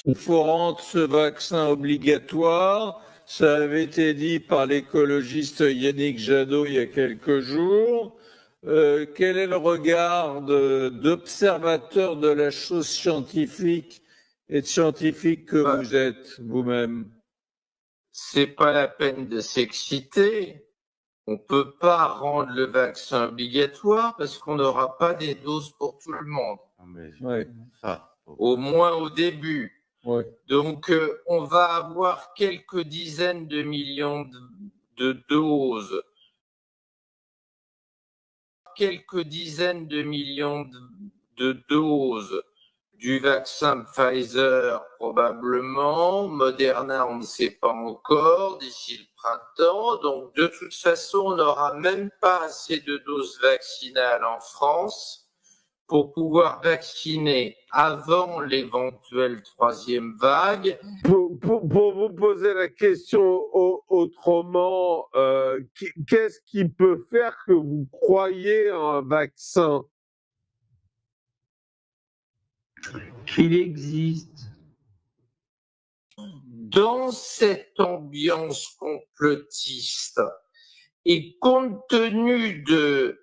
Il faut rendre ce vaccin obligatoire. Ça avait été dit par l'écologiste Yannick Jadot il y a quelques jours. Quel est le regard d'observateur de la chose scientifique et de scientifique que vous êtes vous-même? C'est pas la peine de s'exciter. On peut pas rendre le vaccin obligatoire parce qu'on n'aura pas des doses pour tout le monde. Ouais. Au moins au début. Ouais. Donc, on va avoir quelques dizaines de millions de doses. Quelques dizaines de millions de doses du vaccin Pfizer, probablement. Moderna, on ne sait pas encore, d'ici le printemps. Donc, de toute façon, on n'aura même pas assez de doses vaccinales en France pour pouvoir vacciner avant l'éventuelle troisième vague. Pour vous poser la question autrement, qu'est-ce qui peut faire que vous croyez à un vaccin? Qu'il existe. Dans cette ambiance complotiste et compte tenu de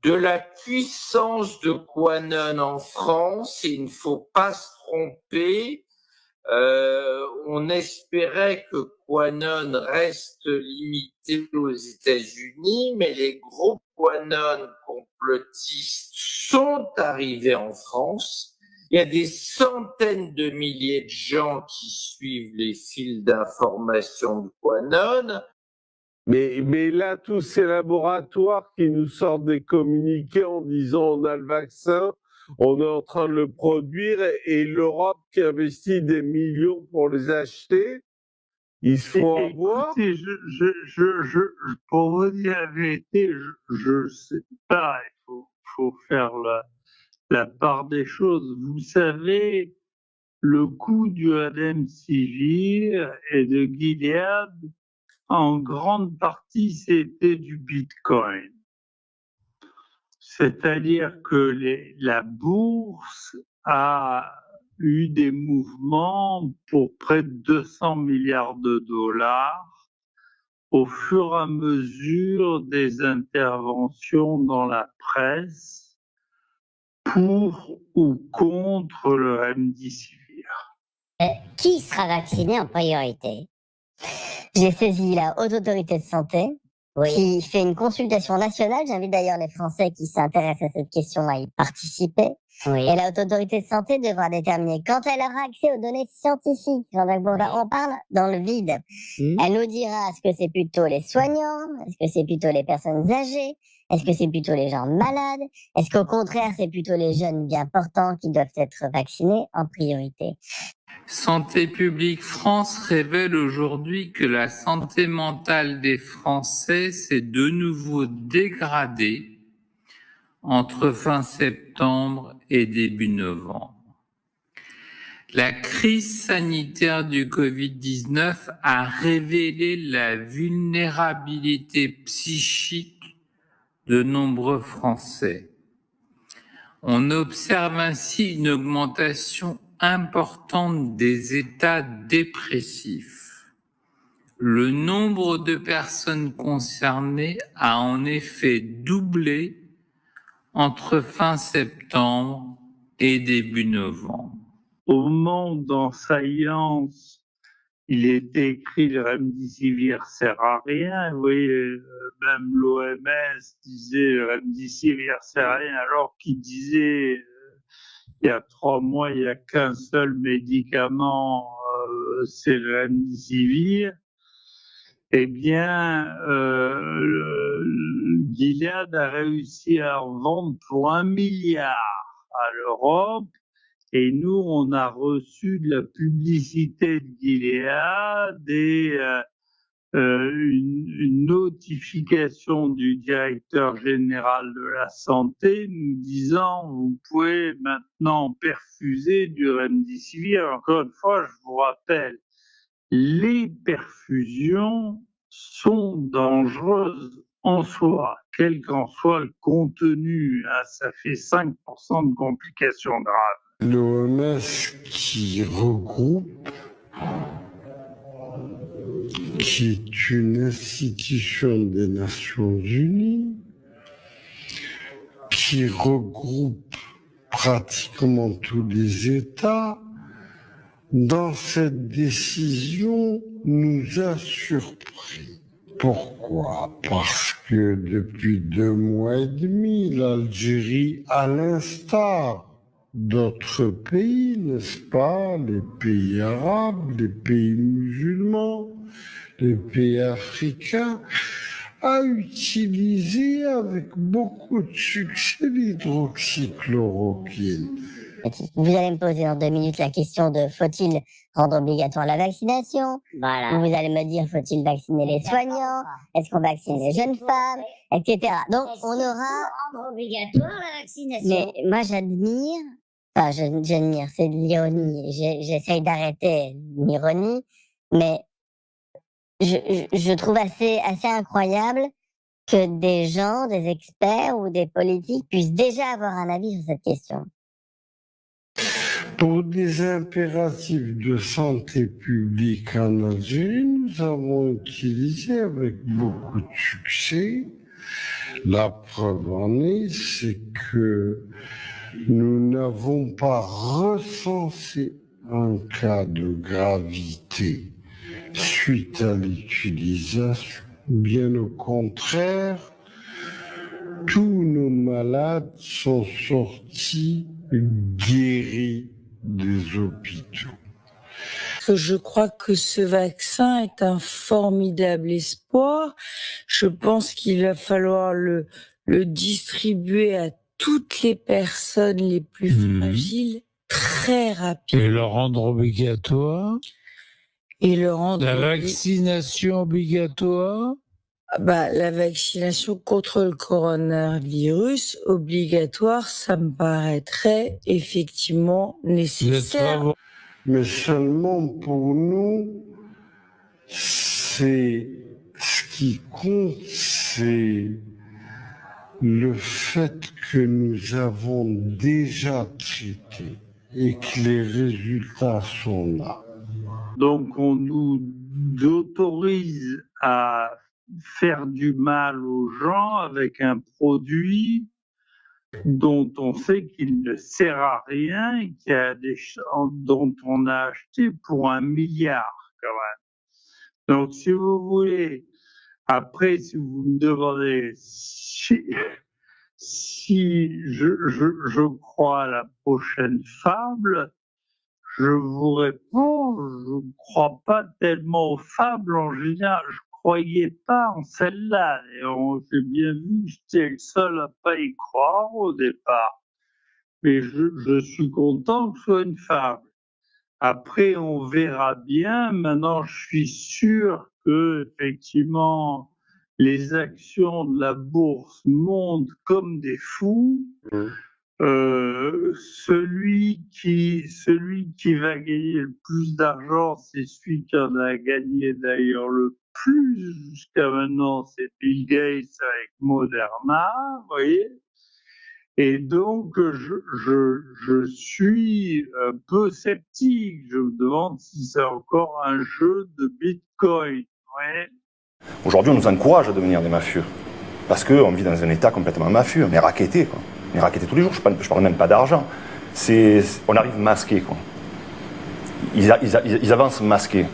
la puissance de Quanon en France, il ne faut pas se tromper. On espérait que Quanon reste limité aux États-Unis, mais les gros Quanon complotistes sont arrivés en France. Il y a des centaines de milliers de gens qui suivent les fils d'information de Quanon. Mais là, tous ces laboratoires qui nous sortent des communiqués en disant on a le vaccin, on est en train de le produire, et l'Europe qui investit des millions pour les acheter, ils se font avoir. Écoutez, pour vous dire la vérité, je sais pas, il faut faire la part des choses. Vous savez, le coût du Remdesivir et de Gilead, en grande partie, c'était du Bitcoin. C'est-à-dire que la bourse a eu des mouvements pour près de 200 milliards de dollars au fur et à mesure des interventions dans la presse pour ou contre le Remdesivir. Qui sera vacciné en priorité? J'ai saisi la Haute Autorité de Santé, qui fait une consultation nationale. J'invite d'ailleurs les Français qui s'intéressent à cette question à y participer. Et la Haute Autorité de Santé devra déterminer quand elle aura accès aux données scientifiques. Jean-Jacques Bourdin, on parle dans le vide. Elle nous dira est-ce que c'est plutôt les soignants, est-ce que c'est plutôt les personnes âgées, est-ce que c'est plutôt les gens malades, est-ce qu'au contraire c'est plutôt les jeunes bien portants qui doivent être vaccinés en priorité. Santé publique France révèle aujourd'hui que la santé mentale des Français s'est de nouveau dégradée entre fin septembre et début novembre. La crise sanitaire du Covid-19 a révélé la vulnérabilité psychique de nombreux Français. On observe ainsi une augmentation importante des états dépressifs. Le nombre de personnes concernées a en effet doublé entre fin septembre et début novembre. Au moment où dans Science, il était écrit le Remdesivir sert à rien, vous voyez, même l'OMS disait le Remdesivir sert à rien, alors qu'il disait il y a 3 mois, il n'y a qu'un seul médicament, c'est le Remdesivir. Eh bien, Gilead a réussi à en vendre pour 1 milliard à l'Europe. Et nous, on a reçu de la publicité de Gilead et une notification du directeur général de la santé nous disant vous pouvez maintenant perfuser du Remdesivir. Encore une fois, je vous rappelle, les perfusions sont dangereuses en soi, quel qu'en soit le contenu. Ça fait 5% de complications graves. L'OMS qui regroupe, qui est une institution des Nations Unies, qui regroupe pratiquement tous les États, dans cette décision nous a surpris. Pourquoi? Parce que depuis 2 mois et demi, l'Algérie, à l'instar d'autres pays, n'est-ce pas, les pays arabes, les pays musulmans, les pays africains, a utilisé avec beaucoup de succès l'hydroxychloroquine. Vous allez me poser dans 2 minutes la question de faut-il rendre obligatoire la vaccination? Voilà. Vous allez me dire faut-il vacciner les soignants? Est-ce qu'on vaccine les jeunes femmes? Etc. Donc on aura... rendre obligatoire la vaccination. Mais moi j'admire, enfin j'admire, c'est de l'ironie, j'essaye d'arrêter l'ironie, mais je trouve assez incroyable que des gens, des experts ou des politiques puissent déjà avoir un avis sur cette question. Pour des impératifs de santé publique en Algérie, nous avons utilisé avec beaucoup de succès. La preuve en est, c'est que nous n'avons pas recensé un cas de gravité suite à l'utilisation. Bien au contraire, tous nos malades sont sortis guéris des hôpitaux. Je crois que ce vaccin est un formidable espoir. Je pense qu'il va falloir le distribuer à toutes les personnes les plus fragiles très rapidement. Et le rendre obligatoire? Et le rendre La vaccination obligatoire? La vaccination contre le coronavirus obligatoire, ça me paraîtrait effectivement nécessaire. Mais seulement pour nous, c'est ce qui compte, c'est le fait que nous avons déjà traité et que les résultats sont là. Donc on nous autorise à faire du mal aux gens avec un produit dont on sait qu'il ne sert à rien et dont on a acheté pour 1 milliard quand même. Donc si vous voulez, après si vous me demandez si je crois à la prochaine fable, je vous réponds, je ne crois pas tellement aux fables en général. Je croyais pas en celle-là. J'ai bien vu que j'étais le seul à pas y croire au départ. Mais je suis content que ce soit une fable. Après, on verra bien. Maintenant, je suis sûr que, effectivement, les actions de la bourse montent comme des fous. Celui qui va gagner le plus d'argent, c'est celui qui en a gagné d'ailleurs le plus jusqu'à maintenant, c'est Bill Gates avec Moderna, vous voyez. Et donc, je suis un peu sceptique. Je me demande si c'est encore un jeu de Bitcoin. Ouais. Aujourd'hui, on nous encourage à devenir des mafieux. Parce qu'on vit dans un état complètement mafieux. On est racketté, quoi. On est racketté tous les jours. Je parle même pas d'argent. On arrive masqué, quoi. Ils avancent masqués.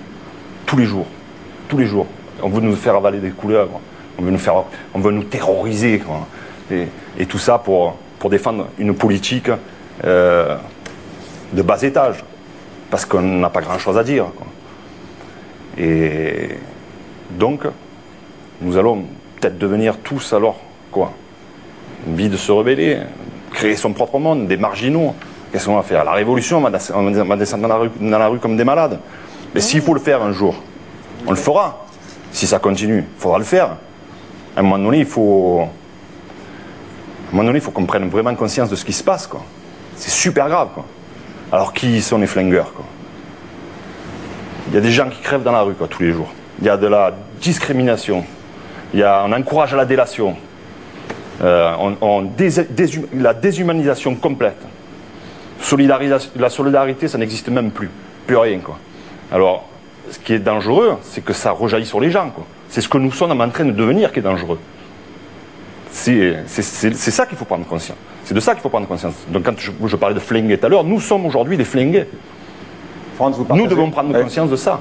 Tous les jours. Tous les jours. On veut nous faire avaler des couleurs, quoi. On veut nous terroriser, quoi. Et tout ça pour défendre une politique de bas étage. Parce qu'on n'a pas grand-chose à dire, quoi. Et donc, nous allons peut-être devenir tous alors, quoi, envie de se rebeller, créer son propre monde, des marginaux. Qu'est-ce qu'on va faire? La révolution, on va descendre dans la rue comme des malades. Mais s'il faut le faire un jour, on le fera. Si ça continue, il faudra le faire. À un moment donné, il faut qu'on prenne vraiment conscience de ce qui se passe, quoi. C'est super grave, quoi. Alors qui sont les flingueurs, quoi? Il y a des gens qui crèvent dans la rue, quoi, tous les jours. Il y a de la discrimination. On encourage à la délation. La déshumanisation complète. la solidarité, ça n'existe même plus. Plus rien, quoi. Alors, ce qui est dangereux, c'est que ça rejaillit sur les gens, quoi. C'est ce que nous sommes en train de devenir qui est dangereux. C'est ça qu'il faut prendre conscience. C'est de ça qu'il faut prendre conscience. Donc quand je parlais de flingués tout à l'heure, nous sommes aujourd'hui des flingués. Franz, nous devons prendre conscience de ça.